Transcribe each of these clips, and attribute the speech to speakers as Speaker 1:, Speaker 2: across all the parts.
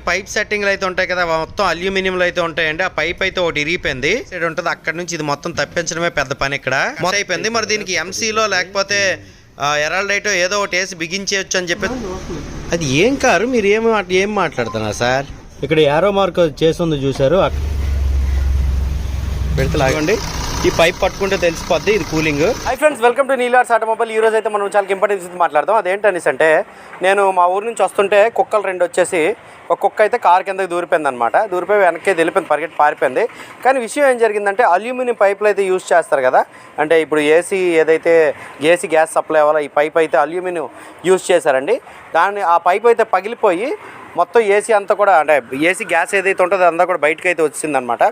Speaker 1: Pipe సెట్టింగ్లు అయితే ఉంటాయి కదా, మొత్తం అల్యూమినియంలో అయితే ఉంటాయండి. ఆ పైప్ అయితే ఒకటి ఇరిగిపోయింది సైడ్ ఉంటుంది, అక్కడ నుంచి ఇది మొత్తం తప్పించడమే పెద్ద పని ఇక్కడ మొత్తం అయిపోయింది. మరి దీనికి ఎంసీలో లేకపోతే ఎరాల్డైటో ఏదో ఒకటి వేసి బిగించేయచ్చు అని చెప్పి. అది ఏం కారు, మీరు ఏం మాట్లాడుతున్నారు సార్? ఇక్కడ యారో మార్క్ చేసింది చూసారు, పెడితే లాగండి. ఈ పైప్ పట్టుకుంటే తెలిసిపోద్ది ఇది cooling. Hi friends, welcome to నీలార్స్ automobile. ఈ రోజు అయితే మనం చాలా ఇంపార్టెంట్ విషయం మాట్లాడదాం. అదేంటనేసి అంటే, నేను మా ఊరు నుంచి వస్తుంటే కుక్కలు రెండు వచ్చేసి, ఒక కుక్క అయితే కారు కిందకి దూరిపోయింది అనమాట. దూరిపోయి వెనక్కి వెళ్ళిపోయింది, పరిగెట్టి పారిపోయింది. కానీ విషయం ఏం జరిగిందంటే, అల్యూమినియం పైపులు అయితే యూజ్ చేస్తారు కదా, అంటే ఇప్పుడు ఏసీ ఏదైతే గ్యాస్ సప్లై అవ్వాలో ఈ పైప్ అయితే అల్యూమినియం యూజ్ చేశారండి. ఆ పైప్ అయితే పగిలిపోయి మొత్తం ఏసీ అంతా కూడా, అంటే ఏసీ గ్యాస్ ఏదైతే ఉంటుందో అంతా కూడా బయటకు అయితే వచ్చిందనమాట.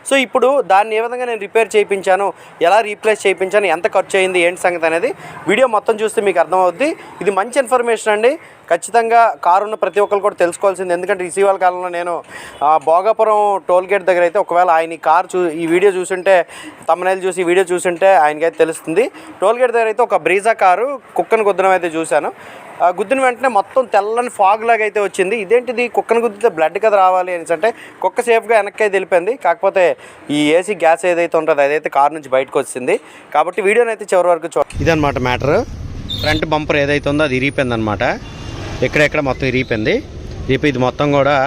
Speaker 1: సో ఇప్పుడు దాన్ని ఏ విధంగా నేను రిపేర్ చేయించాను, ఎలా రీప్లేస్ చేయించాను, ఎంత ఖర్చు అయింది, ఏంటి సంగతి అనేది వీడియో మొత్తం చూస్తే మీకు అర్థమవుద్ది. ఇది మంచి ఇన్ఫర్మేషన్ అండి, ఖచ్చితంగా కారు ఉన్న ప్రతి ఒక్కరు కూడా తెలుసుకోవాల్సింది. ఎందుకంటే ఇటీవల కాలంలో నేను భోగాపురం టోల్ గేట్ దగ్గర అయితే, ఒకవేళ ఆయన ఈ వీడియో చూసుంటే, తమ్మునేలు చూసి ఈ వీడియో చూసుంటే ఆయనకైతే తెలుస్తుంది. టోల్ గేట్ దగ్గర అయితే ఒక బ్రీజా కారు కుక్కను గుద్దడం అయితే చూశాను. గుద్దిన వెంటనే మొత్తం తెల్లని ఫాగ్ లాగా అయితే వచ్చింది. ఇదేంటిది, కుక్కను గుద్దితే బ్లడ్ కదా రావాలి అని అంటే కుక్క సేఫ్గా వెనక్కి అయితే వెళ్ళిపోయింది. కాకపోతే ఈ ఏసీ గ్యాస్ ఏదైతే ఉంటుందో అదైతే కారు నుంచి బయటకు వచ్చింది. కాబట్టి వీడియోని అయితే చివరి వరకు ఇదనమాట మ్యాటర్. ఫ్రంట్ బంపర్ ఏదైతే ఉందో అది ఇరిగిపోయింది అనమాట. ఎక్కడెక్కడ మొత్తం ఇరిగిపోయింది. ఇది మొత్తం కూడా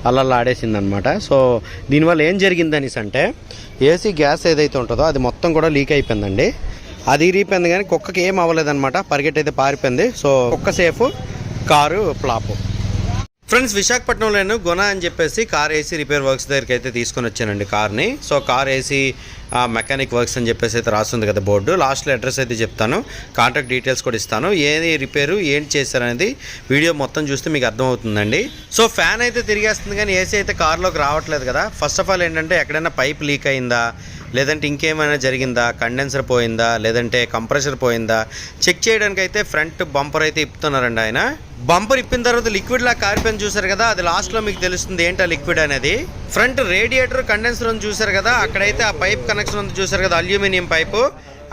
Speaker 1: అల్లల్లా ఆడేసింది అనమాట. సో దీనివల్ల ఏం జరిగిందనేసి అంటే, ఏసీ గ్యాస్ ఏదైతే ఉంటుందో అది మొత్తం కూడా లీక్ అయిపోయిందండి. అది ఇరిగిపోయింది కానీ కుక్కకి ఏం అవ్వలేదన్నమాట, పరిగెట్టి అయితే పారిపోయింది. సో కుక్క సేఫ్, కారు ఫ్లాప్. ఫ్రెండ్స్, విశాఖపట్నంలో గుణ అని చెప్పేసి కార్ ఏసీ రిపేర్ వర్క్స్ దగ్గరికి అయితే తీసుకొని వచ్చానండి కార్ని. So car AC mechanic works అని చెప్పేసి అయితే రాస్తుంది కదా బోర్డు. లాస్ట్లో అడ్రస్ అయితే చెప్తాను, కాంటాక్ట్ డీటెయిల్స్ కూడా ఇస్తాను. ఏది రిపేరు ఏంటి చేశారనేది వీడియో మొత్తం చూస్తే మీకు అర్థమవుతుందండి. సో ఫ్యాన్ అయితే తిరిగేస్తుంది కానీ ఏసీ అయితే కార్లోకి రావట్లేదు కదా. ఫస్ట్ ఆఫ్ ఆల్ ఏంటంటే, ఎక్కడైనా పైప్ లీక్ అయిందా, లేదంటే ఇంకేమైనా జరిగిందా, కండెన్సర్ పోయిందా, లేదంటే కంప్రెషర్ పోయిందా చెక్ చేయడానికి అయితే ఫ్రంట్ బంపర్ అయితే ఇప్పుతున్నారండి ఆయన. బంపర్ ఇప్పిన తర్వాత లిక్విడ్ లా కారిపోయింది చూసారు కదా, అది లాస్ట్లో మీకు తెలుస్తుంది ఏంటో లిక్విడ్ అనేది. ఫ్రంట్ రేడియేటర్ కండెన్సర్ ఉంది చూసారు కదా, అక్కడైతే ఆ పైప్ కనెక్షన్ ఉంది చూసారు కదా, అల్యూమినియం పైపు,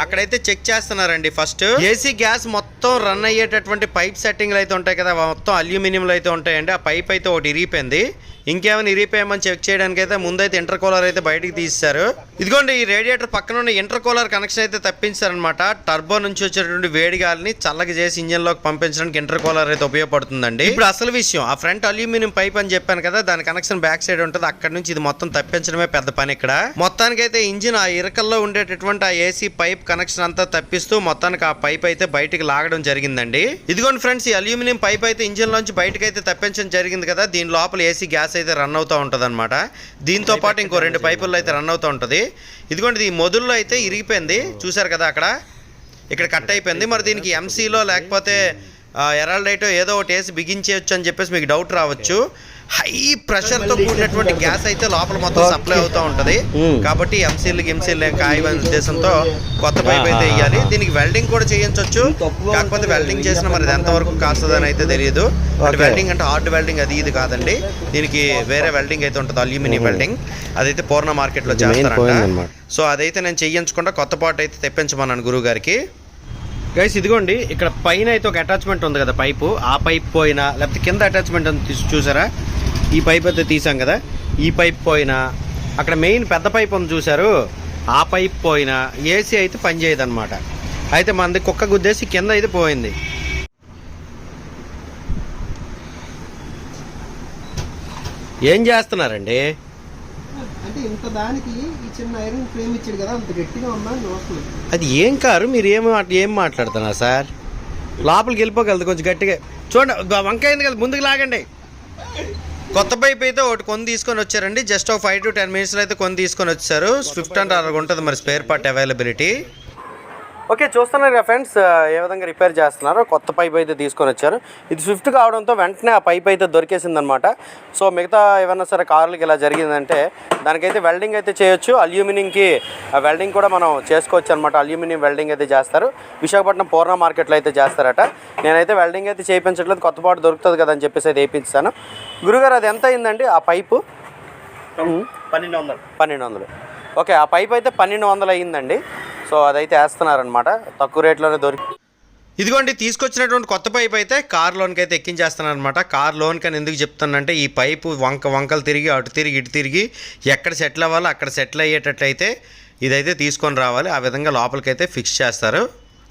Speaker 1: అక్కడైతే చెక్ చేస్తున్నారండి. ఫస్ట్ ఏసీ గ్యాస్ మొత్తం రన్ అయ్యేటటువంటి పైప్ సెట్టింగ్లు అయితే ఉంటాయి కదా, మొత్తం అల్యూమినియంలో అయితే ఉంటాయండి. ఆ పైప్ అయితే ఒకటి ఇరిగిపోయింది. ఇంకేమైనా ఇరిగిపోయామని చెక్ చేయడానికి అయితే ముందైతే ఇంటర్ కూలర్ అయితే బయటికి తీశారు. ఇదిగోండి, ఈ రేడియేటర్ పక్కన ఉన్న ఇంటర్ కూలర్ కనెక్షన్ అయితే తప్పించారనమాట. టర్బో నుంచి వచ్చేటువంటి వేడి గాలిని చల్లగా చేసి ఇంజిన్లోకి పంపించడానికి ఇంటర్ కూలర్ అయితే ఉపయోగపడుతుందండి. ఇప్పుడు అసలు విషయం, ఆ ఫ్రంట్ అల్యూమినియం పైప్ అని చెప్పాను కదా, దాని కనెక్షన్ బ్యాక్ సైడ్ ఉంటుంది. అక్కడ నుంచి ఇది మొత్తం తప్పించడమే పెద్ద పని ఇక్కడ. మొత్తానికైతే ఇంజిన్ ఆ ఇరకల్లో ఉండేటటువంటి ఆ ఏసీ పైప్ కనెక్షన్ అంతా తప్పిస్తూ మొత్తానికి ఆ పైప్ అయితే బయటికి లాగడం జరిగిందండి. ఇదిగోండి ఫ్రెండ్స్, ఈ అల్యూమినియం పైప్ అయితే ఇంజిన్ లోంచి బయటకు అయితే తప్పించడం జరిగింది కదా. దీని లోపల ఏసీ గ్యాస్ అయితే రన్ అవుతూ ఉంటుంది అనమాట. దీంతో పాటు ఇంకో 2 పైపుల్లో అయితే రన్ అవుతూ ఉంటుంది. ఇదిగోండి, ఈ మొదల్లో అయితే ఇరిగిపోయింది చూసారు కదా, ఇక్కడ కట్ అయిపోయింది. మరి దీనికి ఎంసీలో లేకపోతే ఎరాల్డైటో ఏదో ఒకటి వేసి బిగించేయచ్చు అని చెప్పేసి మీకు డౌట్ రావచ్చు. హై ప్రెషర్తో కూడినటువంటి గ్యాస్ అయితే లోపల మొత్తం సప్లై అవుతూ ఉంటుంది. కాబట్టి ఎంసీలు కాయవనే ఉద్దేశంతో కొత్త పైప్ అయితే వేయాలి. దీనికి వెల్డింగ్ కూడా చేయించవచ్చు. కాకపోతే వెల్డింగ్ చేసిన మరి ఎంతవరకు కాస్తుందని అయితే తెలియదు. అంటే వెల్డింగ్ అంటే హార్డ్ వెల్డింగ్ అది ఇది కాదండి, దీనికి వేరే వెల్డింగ్ అయితే ఉంటుంది, అల్యూమినియం వెల్డింగ్. అదైతే పూర్ణ మార్కెట్లో చేస్తారంట. సో అదైతే నేను చేయించకుండా కొత్త పార్ట్ అయితే తెప్పించమన్నాను గురువు గారికి. గైస్, ఇదిగోండి, ఇక్కడ పైన అయితే ఒక అటాచ్మెంట్ ఉంది కదా పైపు, ఆ పైప్ పోయినా, లేకపోతే కింద అటాచ్మెంట్ ఉంది చూసారా, ఈ పైప్ అయితే తీసాం కదా, ఈ పైప్ పోయినా, అక్కడ మెయిన్ పెద్ద పైప్ ఉంది చూసారు, ఆ పైప్ పోయినా ఏసీ అయితే పనిచేయదు అనమాట. అయితే మనది కుక్క గుద్దేసి కింద అయితే పోయింది. ఏం చేస్తున్నారండి?
Speaker 2: అంటే ఇంత దానికి ఈ చిన్న ఐరన్ ఫ్రేమ్ ఇచ్చాడు కదా, అంత గట్టిగా ఉన్నా వస్తుంది.
Speaker 1: అది ఏం కారు, మీరు ఏం మాట్లాడుతున్నారు సార్? లోపలికి వెళ్ళిపోగలదు కొంచెం గట్టిగా. చూడండి, వంకాయ ఉంది కదా, ముందుకు లాగండి. కొత్త పైప్ అయితే ఒకటి కొని తీసుకొని వచ్చారండి. జస్ట్ ఒక 5 to 10 minutes అయితే కొని తీసుకొని వచ్చారు. స్విఫ్ట్ అంటే అలాగ ఉంటుంది మరి స్పేర్ పార్ట్ అవైలబిలిటీ. ఓకే, చూస్తున్నారు కదా ఫ్రెండ్స్, ఏ విధంగా రిపేర్ చేస్తున్నారో. కొత్త పైప్ అయితే తీసుకొని వచ్చారు. ఇది స్విఫ్ట్ కావడంతో వెంటనే ఆ పైప్ అయితే దొరికేసిందనమాట. సో మిగతా ఏమన్నా సరే కార్లకి ఇలా జరిగిందంటే దానికైతే వెల్డింగ్ అయితే చేయొచ్చు. అల్యూమినియంకి వెల్డింగ్ కూడా మనం చేసుకోవచ్చు అనమాట. అల్యూమినియం వెల్డింగ్ అయితే చేస్తారు. విశాఖపట్నం పూర్ణ మార్కెట్లో అయితే చేస్తారట. నేనైతే వెల్డింగ్ అయితే చేయించట్లేదు, కొత్త పాటు దొరుకుతుంది కదా అని చెప్పేసి అయితే వేయించాను. గురుగారు, అది ఎంత అయిందండి ఆ పైపు? 1200. ఓకే, ఆ పైప్ అయితే 1200 అయ్యిందండి. సో అదైతే వేస్తున్నారనమాట, తక్కువ రేట్లోనే దొరికి. ఇదిగోండి తీసుకొచ్చినటువంటి కొత్త పైప్ అయితే కార్ లోన్కి అయితే ఎక్కించేస్తున్నాను అనమాట. కార్ లోన్కి అని ఎందుకు చెప్తానంటే ఈ పైపు వంకలు తిరిగి అటు తిరిగి ఇటు తిరిగి ఎక్కడ సెటిల్ అవ్వాలో అక్కడ సెటిల్ అయ్యేటట్లయితే ఇదైతే తీసుకొని రావాలి. ఆ విధంగా లోపలికైతే ఫిక్స్ చేస్తారు.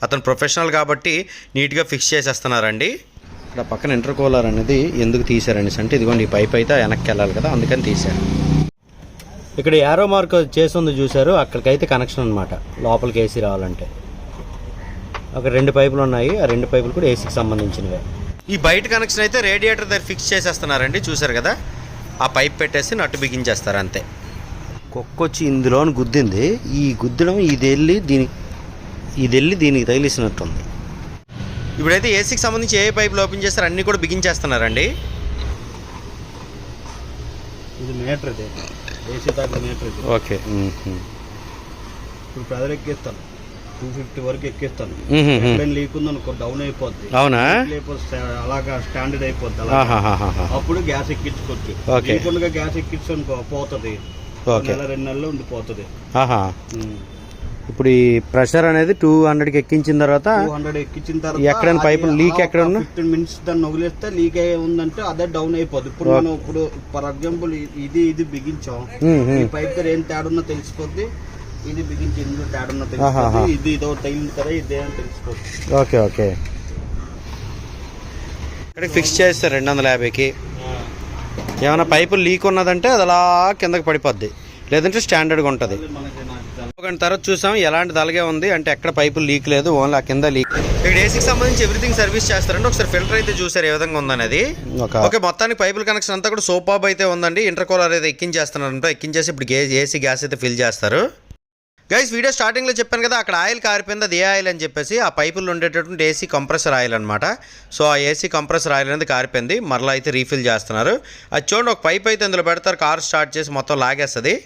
Speaker 1: అతను ప్రొఫెషనల్ కాబట్టి నీట్గా ఫిక్స్ చేసేస్తున్నారండి. ఇక్కడ పక్కన ఇంటర్కూలర్ అనేది ఎందుకు తీశారండి అంటే ఇదిగోండి ఈ పైప్ అయితే వెనక్కి వెళ్ళాలి కదా, అందుకని తీశారు. ఇక్కడ యారో మార్క్ చేస్తుంది చూసారు, అక్కడికైతే కనెక్షన్ అనమాట లోపలికి ఏసీ రావాలంటే. ఒక 2 పైపులు ఉన్నాయి, ఆ 2 పైపులు కూడా ఏసీకి సంబంధించినవే. ఈ బయట కనెక్షన్ అయితే రేడియేటర్ దగ్గర ఫిక్స్ చేసేస్తున్నారండి, చూసారు కదా. ఆ పైప్ పెట్టేసి నట్టు బిగించేస్తారు అంతే. కుక్కొచ్చి ఇందులోని గుద్దింది, ఈ గుద్దడం ఇది వెళ్ళి దీనికి తగిలిసినట్టుంది. ఇప్పుడైతే ఏసీకి సంబంధించి ఏ పైపులు ఓపెన్ చేస్తారు అన్నీ కూడా బిగించేస్తున్నారండి.
Speaker 2: ఇది మీటర్, ఇది ఏసీ తాకి మీటర్.
Speaker 1: ఓకే,
Speaker 2: ఇప్పుడు ప్రజలు ఎక్కిస్తాను 250 వరకు ఎక్కిస్తాను. లీక్ ఉంది అనుకో డౌన్ అయిపోద్ది.
Speaker 1: అవునా?
Speaker 2: అలాగా స్టాండర్డ్ అయిపోద్ది. అప్పుడు గ్యాస్ ఎక్కించుకోవచ్చు. లేకుండా గ్యాస్ ఎక్కించుకో పోతుంది, 1-2 నెలలు ఉండిపోతుంది.
Speaker 1: ఇప్పుడు ఈ ప్రెషర్ అనేది 200కి ఎక్కించిన తర్వాత
Speaker 2: 200 ఎక్కించిన తర్వాత
Speaker 1: ఎక్కడ పైపు లీక్ ఎక్కడ
Speaker 2: 15 మినిట్స్ దాన్ని వదిలేస్తే లీక్ అయ్యే ఉందంటే అదే డౌన్ అయిపోద్ది. ఇప్పుడు మనం ఇప్పుడు ఫర్ ఎగ్జాంపుల్ ఇది బిగించాం, ఈ పైప్ దగ్గర ఏం తేడా ఉన్నా తెలిసిపోద్ది. ఇది బిగించి ఇందులో తేడా ఉన్నా తెలిసిపోద్ది. ఇది ఇదో తగిలింది కదా ఇదే అని తెలిసిపోద్ది.
Speaker 1: Okay okay. ఇక్కడికి ఫిక్స్ చేస్తారు 250కి. ఏమైనా పైపు లీక్ ఉన్నదంటే అది అలా కిందకి పడిపోద్ది, లేదంటే స్టాండర్డ్గా ఉంటుంది. ఒక తర్వాత చూసాం ఎలాంటి దలగే ఉంది అంటే ఎక్కడ పైపులు లీక్ లేదు, ఓన్లీ ఆ కింద లీక్. ఇక్కడ ఏసీకి సంబంధించి ఎవ్రీథింగ్ సర్వీస్ చేస్తారంటే ఒకసారి ఫిల్టర్ అయితే చూసారు ఏ విధంగా ఉందనేది. ఓకే, మొత్తానికి పైపుల కనెక్షన్ అంతా కూడా సూపర్బ్ అయితే ఉందండి. ఇంటర్కూలర్ అయితే ఎక్కించేస్తున్నారంట. ఎక్కించేసి ఇప్పుడు ఏసీ గ్యాస్ అయితే ఫిల్ చేస్తారు. గైస్ వీడియో స్టార్టింగ్లో చెప్పాను కదా, అక్కడ ఆయిల్ కారిపోయింది, అది ఏ ఆయిల్ అని చెప్పేసి ఆ పైపుల్లో ఉండేటటువంటి ఏసీ కంప్రెసర్ ఆయిల్ అనమాట. సో ఆ ఏసీ కంప్రెసర్ ఆయిల్ అనేది కారిపోయింది, మరలా అయితే రీఫిల్ చేస్తున్నారు. అది చూడండి, ఒక పైప్ అయితే ఇందులో పెడతారు, కార్ స్టార్ట్ చేసి మొత్తం లాగేస్తుంది,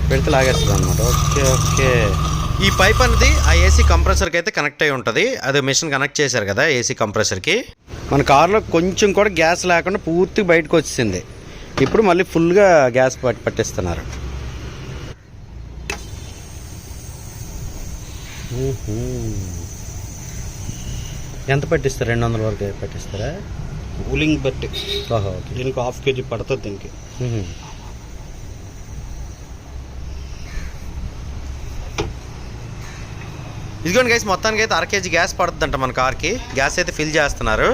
Speaker 1: పెడితే లాగేస్తుంది అనమాట. Okay okay. ఈ పైప్ అనేది ఆ ఏసీ కంప్రెసర్కి అయితే కనెక్ట్ అయి ఉంటుంది. అది మిషన్ కనెక్ట్ చేశారు కదా ఏసీ కంప్రెసర్కి. మన కార్లో కొంచెం కూడా గ్యాస్ లేకుండా పూర్తిగా బయటకు వచ్చింది. ఇప్పుడు మళ్ళీ ఫుల్గా గ్యాస్ పట్టిస్తున్నారు. ఎంత పట్టిస్తారు? 200 వరకు పట్టిస్తారా?
Speaker 2: కూలింగ్ బట్టి.
Speaker 1: ఓహో, ఓకే.
Speaker 2: దీనికి 1/2 kg పడుతుంది దీనికి.
Speaker 1: ఇదిగోండి గైస్, మొత్తానికి అయితే 1/2 kg గ్యాస్ పడుతుందంట మన కార్కి. గ్యాస్ అయితే ఫిల్ చేస్తున్నారు.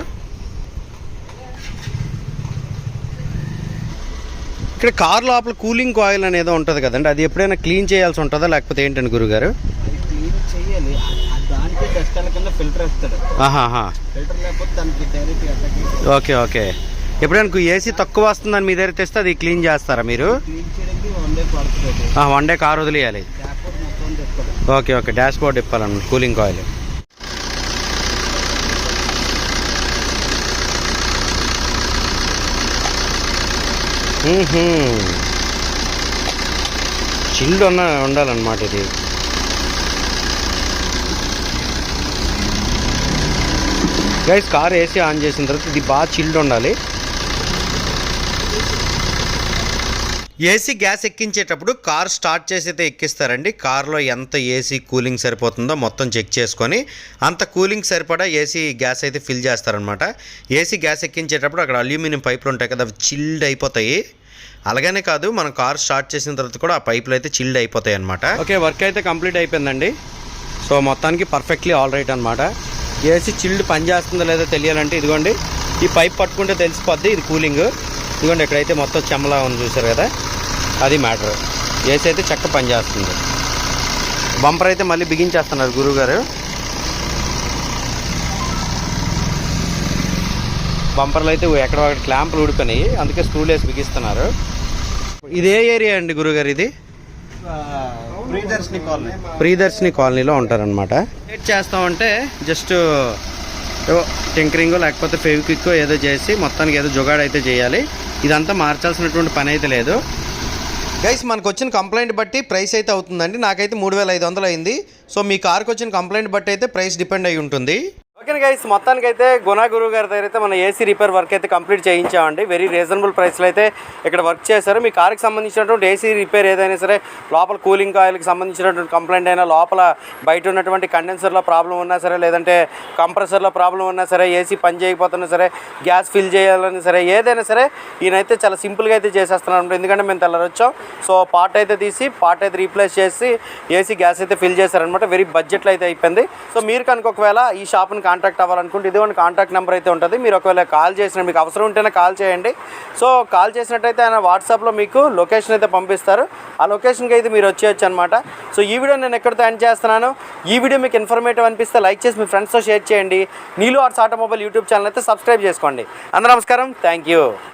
Speaker 1: ఇక్కడ కార్ లోపల కూలింగ్ కాయిల్ అనేది ఉంటుంది కదండి, అది ఎప్పుడైనా క్లీన్ చేయాల్సి ఉంటుందా లేకపోతే ఏంటండి గురుగారు?
Speaker 2: క్లీన్ చేయాలి, దానికి డస్ట్ కింద ఫిల్టర్ వేస్తాడు. ఫిల్టర్ లేకపోతే దానికి డైరెక్ట్.
Speaker 1: Okay okay. ఎప్పుడైనా ఏసీ తక్కువ వస్తుందని మీ దగ్గర తెస్తే అది క్లీన్ చేస్తారా మీరు?
Speaker 2: క్లీన్ చేయడానికి 1 డే పడుతుంది.
Speaker 1: 1 డే కార్ వదిలేయాలి. Okay okay. డాష్ బోర్డ్ ఇప్పాలన్నమాట కూలింగ్ కాయిల్. చిల్డ్ ఉండాలన్నమాట ఇది. గైస్ కార్ ఏసీ ఆన్ చేసిన తర్వాత ఇది బాగా చిల్డ్ ఉండాలి. ఏసీ గ్యాస్ ఎక్కించేటప్పుడు కార్ స్టార్ట్ చేసి అయితే ఎక్కిస్తారండి. కార్లో ఎంత ఏసీ కూలింగ్ సరిపోతుందో మొత్తం చెక్ చేసుకొని అంత కూలింగ్ సరిపడా ఏసీ గ్యాస్ అయితే ఫిల్ చేస్తారనమాట. ఏసీ గ్యాస్ ఎక్కించేటప్పుడు అక్కడ అల్యూమినియం పైపులు ఉంటాయి కదా, అవి చిల్డ్ అయిపోతాయి. అలాగనే కాదు, మనం కార్ స్టార్ట్ చేసిన తర్వాత కూడా ఆ పైపులు అయితే చిల్డ్ అయిపోతాయి అనమాట. ఓకే, వర్క్ అయితే కంప్లీట్ అయిపోయిందండి. సో మొత్తానికి పర్ఫెక్ట్లీ ఆల్ రైట్ అనమాట. ఏసీ చిల్డ్ పనిచేస్తుందో లేదో తెలియాలంటే ఇదిగోండి ఈ పైప్ పట్టుకుంటే తెలిసిపోద్ది ఇది కూలింగ్. ఇదిగోండి ఇక్కడైతే మొత్తం చెమ్మలా ఉంది చూసారు కదా, అది మ్యాటర్. ఏసీ అయితే చక్క పనిచేస్తుంది. బంపర్ అయితే మళ్ళీ బిగించేస్తున్నారు గురువుగారు. బంపర్లు అయితే ఎక్కడ క్లాంపులు ఊడిపోయినాయి, అందుకే స్క్రూలు వేసి బిగిస్తున్నారు. ఇది ఏ ఏరియా అండి గురుగారు? ఇది ప్రియదర్శిని కాలనీలో ఉంటారనమాట. వెయిట్ చేస్తామంటే జస్ట్ టింకరింగ్ లేకపోతే ఫెవిక్విక్ ఏదో చేసి మొత్తానికి ఏదో జుగాడు అయితే చేయాలి. ఇదంతా మార్చాల్సినటువంటి పని అయితే లేదు. గైస్ మనకు వచ్చిన కంప్లైంట్ బట్టి ప్రైస్ అయితే అవుతుందండి. నాకైతే 3500 అయింది. సో మీ కార్కి వచ్చిన కంప్లైంట్ బట్టి అయితే ప్రైస్ డిపెండ్ అయి ఉంటుంది. ఓకే గైస్, మొత్తానికైతే గుణా గురువు గారి దగ్గర అయితే మన ఏసీ రిపేర్ వర్క్ అయితే కంప్లీట్ చేయించామండి. వెరీ రీజనబుల్ ప్రైస్లో అయితే ఇక్కడ వర్క్ చేశారు. మీ కార్కి సంబంధించినటువంటి ఏసీ రిపేర్ ఏదైనా సరే, లోపల కూలింగ్ కాయిల్కి సంబంధించినటువంటి కంప్లైంట్ అయినా, లోపల బయట ఉన్నటువంటి కండెన్సర్లో ప్రాబ్లం ఉన్నా సరే, లేదంటే కంప్రెసర్లో ప్రాబ్లం ఉన్నా సరే, ఏసీ పని చేయకపోతున్నా సరే, గ్యాస్ ఫిల్ చేయాలన్నా సరే, ఏదైనా సరే ఈయనైతే చాలా సింపుల్గా అయితే చేసేస్తున్నాను. ఎందుకంటే మేము తెల్లరొచ్చాం. సో పార్ట్ అయితే తీసి పార్ట్ అయితే రీప్లేస్ చేసి ఏసీ గ్యాస్ అయితే ఫిల్ చేశారనమాట. వెరీ బడ్జెట్లో అయితే అయిపోయింది. సో మీరు కనుక ఒకవేళ ఈ షాప్ని కాంటాక్ట్ అవ్వాలనుకుంటే ఇదిగోండి కాంటాక్ట్ నెంబర్ అయితే ఉంటుంది. మీరు ఒకవేళ కాల్ చేసిన, మీకు అవసరం ఉంటేనే కాల్ చేయండి. సో కాల్ చేసినట్టయితే ఆయన వాట్సాప్లో మీకు లొకేషన్ అయితే పంపిస్తారు. ఆ లొకేషన్కి అయితే మీరు వచ్చేయచ్చు అనమాట. సో ఈ వీడియో నేను ఎక్కడితో ఎండ్ చేస్తున్నాను. ఈ వీడియో మీకు ఇన్ఫర్మేటివ్ అనిపిస్తే లైక్ చేసి మీ ఫ్రెండ్స్తో షేర్ చేయండి. నీలు ఆర్ట్స్ ఆటోమొబైల్ యూట్యూబ్ ఛానల్ అయితే సబ్స్క్రైబ్ చేసుకోండి. అందరూ నమస్కారం, థ్యాంక్ యూ.